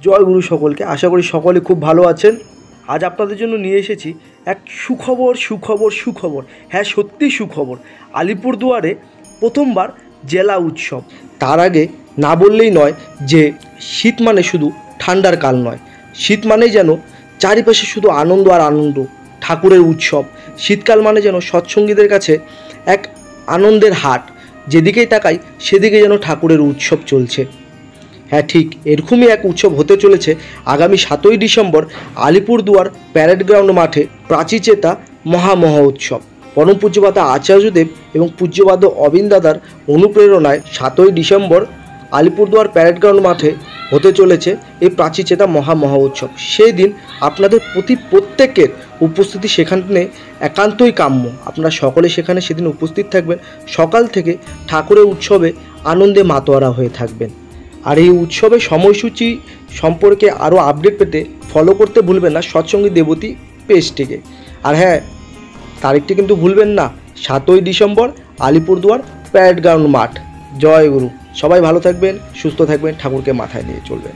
জয় গুরু সকলকে। আশা করি সকলে খুব ভালো আছেন। আজ আপনাদের জন্য নিয়ে এসেছি এক সুখবর। হ্যাঁ, সত্যি সুখবর। আলিপুরদুয়ারে প্রথমবার জেলা উৎসব। তার আগে না বললেই নয় যে শীত মানে শুধু ঠান্ডার কাল নয়, শীত মানেই যেন চারিপাশে শুধু আনন্দ আর আনন্দ, ঠাকুরের উৎসব। শীতকাল মানে যেন সৎসঙ্গীদের কাছে এক আনন্দের হাট, যেদিকেই তাকাই সেদিকে যেন ঠাকুরের উৎসব চলছে। হ্যাঁ ঠিক এরকমই এক উৎসব হতে চলেছে আগামী 7ই ডিসেম্বর আলিপুরদুয়ার প্যারেড গ্রাউন্ড মাঠে প্রাচীচেতা মহা উৎসব। পরম পূজ্যপাদ আচার্যদেব এবং পূজ্যপাদ অবিন দাদার অনুপ্রেরণায় 7ই ডিসেম্বর আলিপুরদুয়ার প্যারেড গ্রাউন্ড মাঠে হতে চলেছে এই প্রাচীচেতা মহা উৎসব। সেই দিন আপনাদের প্রত্যেকের উপস্থিতি সেখানে একান্তই কাম্য। আপনারা সকলে সেখানে সেদিন উপস্থিত থাকবেন। সকাল থেকে ঠাকুরের উৎসবে আনন্দে মাতোয়ারা হয়ে থাকবেন। আর এই উৎসবের সময়সূচি সম্পর্কে আরও আপডেট পেতে ফলো করতে ভুলবেন না সৎসঙ্গী দেবতী পেজটিকে। আর হ্যাঁ, তারিখটি কিন্তু ভুলবেন না, 7ই ডিসেম্বর আলিপুরদুয়ার প্যারেড গ্রাউন্ড মাঠ। জয় গুরু। সবাই ভালো থাকবেন, সুস্থ থাকবেন, ঠাকুরকে মাথায় নিয়ে চলবেন।